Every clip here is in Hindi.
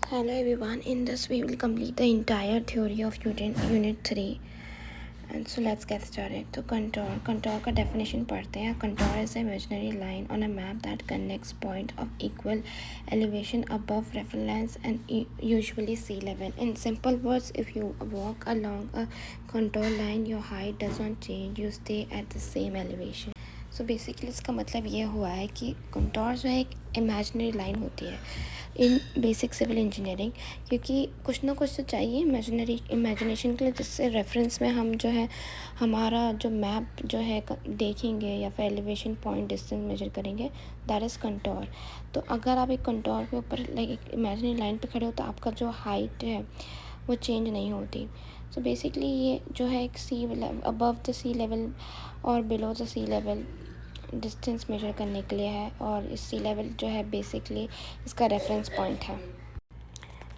Hello everyone, in this we will complete the entire theory of unit 3 and so let's get started. तो contour का definition पढ़ते हैं. Contour is an imaginary line on a map that connects point of equal elevation above reference and usually sea level. In simple words, if you walk along a contour line, your height doesn't change, you stay at the same elevation. So basically इसका मतलब ये हुआ है कि कंटोर जो है एक इमेजिनरी लाइन होती है इन बेसिक सिविल इंजीनियरिंग, क्योंकि कुछ ना कुछ तो चाहिए इमेजिनेशन के लिए, जिससे रेफरेंस में हम जो है हमारा जो मैप जो है देखेंगे या फिर एलिवेशन पॉइंट डिस्टेंस मेजर करेंगे, दैट इज़ कंटोर. तो अगर आप एक कंटोर के ऊपर लाइक एक इमेजिनरी लाइन पे खड़े हो तो आपका जो हाइट है वो चेंज नहीं होती. सो बेसिकली ये जो है एक sea above the sea level और below the sea level distance measure करने के लिए है, और इस सी लेवल जो है बेसिकली इसका रेफरेंस पॉइंट है.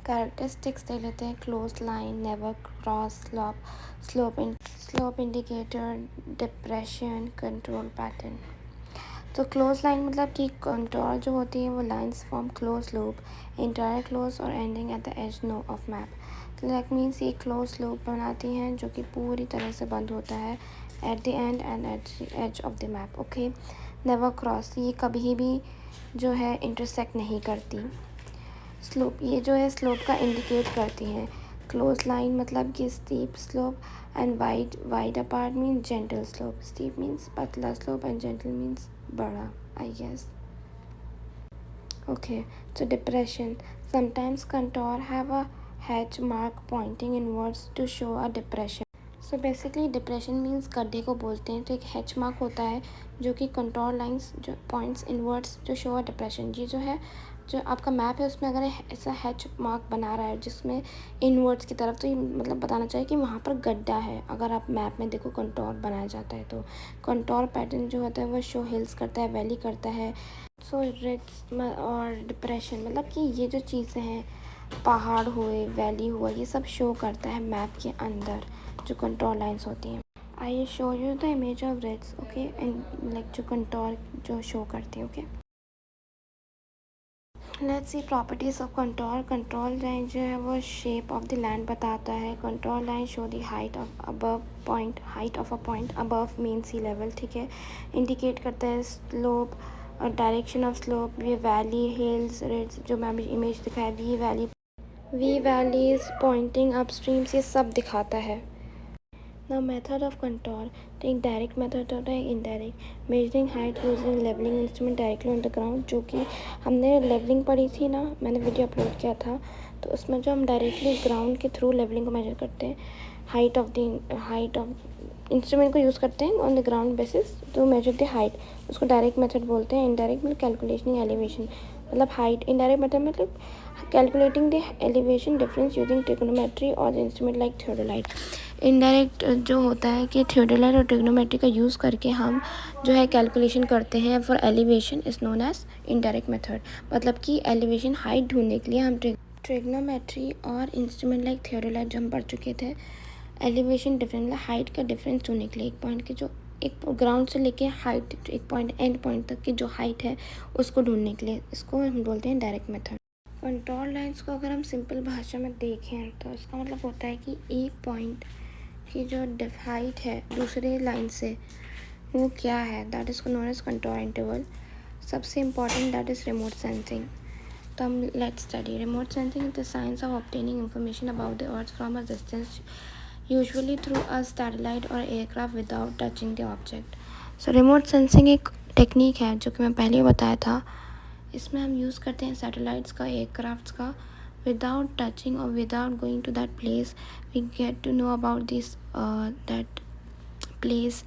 कैरेक्टरिस्टिक्स देख लेते हैं. Close line, never cross, slope indicator, depression, control pattern. तो क्लोज लाइन मतलब कि कंटोर जो होती है वो lines form close loop, entire close और ending at the edge no of map. तो दैट मीन्स ये क्लोज लूप बनाती हैं जो कि पूरी तरह से बंद होता है at the end and at the edge of the map. Okay. Never cross, ये कभी भी जो है इंटरसेक्ट नहीं करती. स्लोप, ये जो है स्लोप का इंडिकेट करती हैं. क्लोज लाइन मतलब कि steep slope and wide apart means gentle slope. Steep means पतला स्लोप एंड जेंटल मीन्स बड़ा, I guess. Okay, so depression. Sometimes contour have a hatch mark pointing inwards to show a depression. So basically depression means गड्ढे को बोलते हैं. तो एक हैच मार्क होता है जो कि कंटोर लाइंस जो पॉइंट्स इनवर्ड्स जो शो अ डिप्रेशन. ये जो है जो आपका मैप है उसमें अगर ऐसा हैच मार्क बना रहा है जिसमें इनवर्ड्स की तरफ, तो ये मतलब बताना चाहिए कि वहाँ पर गड्ढा है. अगर आप मैप में देखो कंटोर बनाया जाता है तो कंटोर पैटर्न जो होता है वो शो हिल्स करता है, वैली करता है. सो रिट्स और डिप्रेशन मतलब कि ये जो चीज़ें हैं, पहाड़ हुए, वैली हुआ, ये सब शो करता है मैप के अंदर जो कंटोर लाइंस होती हैं. I show you the image of ridges. Okay, and like जो कंटोर जो शो करती है. Okay, let's see properties of contour. Contour line जो है वो शेप ऑफ द लैंड बताता है. Contour line show the height of above point, height of a point above mean sea level. ठीक है. इंडिकेट करता है स्लोप और डायरेक्शन ऑफ स्लोप. ये वैली, हिल्स, रिड्स जो मैं इमेज दिखाया, वी वैलीज पॉइंटिंग अपस्ट्रीम्स, ये सब दिखाता है. Now method of contour. तो एक डायरेक्ट मेथड होता है, indirect. Measuring height using leveling instrument directly on the ground, जो कि हमने लेवलिंग पढ़ी थी ना, मैंने वीडियो अपलोड किया था. तो उसमें जो हम डायरेक्टली ग्राउंड के थ्रू लेवलिंग को मेजर करते हैं, हाइट ऑफ इंस्ट्रूमेंट को यूज़ करते हैं on the ground basis to measure the height. उसको डायरेक्ट मेथड बोलते हैं. इनडायरेक्ट मतलब कैलकुलेशनिंग एलिवेशन मतलब हाइट. इनडायरेक्ट मेथड मतलब calculating the elevation difference using trigonometry और इंस्ट्रूमेंट लाइक थियोडोलाइट. इनडायरेक्ट जो होता है कि थियोडोलाइट और ट्रिग्नोमेट्री का यूज़ करके हम जो है कैलकुलेशन करते हैं for elevation is known as indirect method. मतलब कि एलिवेशन हाइट ढूंढने के लिए हम ट्रिग्नोमेट्री और इंस्ट्रूमेंट लाइक थियोडोलाइट जो हम पढ़ चुके थे, एलिवेशन डिफरेंस मतलब हाइट का डिफरेंस ढूंढने के लिए, एक पॉइंट के जो एक ग्राउंड से लेके हाइट एक पॉइंट एंड पॉइंट तक की जो हाइट है उसको ढूंढने के लिए, इसको हम बोलते हैं डायरेक्ट मेथड. कंटोर लाइंस को अगर हम सिंपल भाषा में देखें तो इसका मतलब होता है कि एक पॉइंट की जो हाइट है दूसरे लाइन से वो क्या है, that is known as contour interval. सबसे important that is remote sensing. तो हम let's study remote sensing is the science of obtaining information about the earth from a distance, usually through a satellite और aircraft without touching the object. So remote sensing एक टेक्निक है जो कि मैं पहले बताया था. इसमें हम यूज़ करते हैं सैटेलाइट्स का, एयरक्राफ्ट्स का, without touching or without going to that place we get to know about this that place.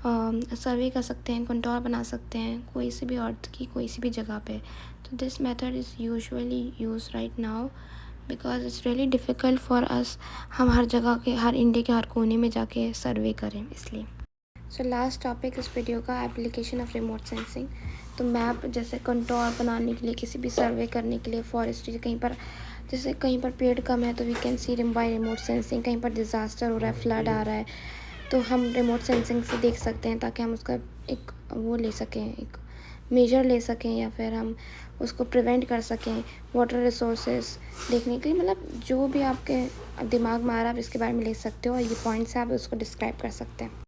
सर्वे कर सकते हैं, कंटोर बना सकते हैं कोई सी भी अर्थ की कोई सी भी जगह पे. तो this method is usually use right now because it's really difficult for us. हम हर जगह के, हर इंडिया के हर कोने में जाके सर्वे करें, इसलिए. सो लास्ट टॉपिक इस वीडियो का एप्लीकेशन ऑफ रिमोट सेंसिंग. तो मैप जैसे कंटोर बनाने के लिए, किसी भी सर्वे करने के लिए, फॉरेस्ट्री कहीं पर जैसे कहीं पर पेड़ कम है तो we can see by remote sensing. कहीं पर डिज़ास्टर हो रहा है, फ्लड आ रहा है, तो हम रिमोट सेंसिंग से देख सकते हैं ताकि हम उसका एक वो ले सकें, एक मेजर ले सकें या फिर हम उसको प्रिवेंट कर सकें, वाटर रिसोर्सेज देखने के लिए, मतलब जो भी आपके दिमाग में आ रहा है आप इसके बारे में ले सकते हो और ये पॉइंट्स आप उसको डिस्क्राइब कर सकते हैं।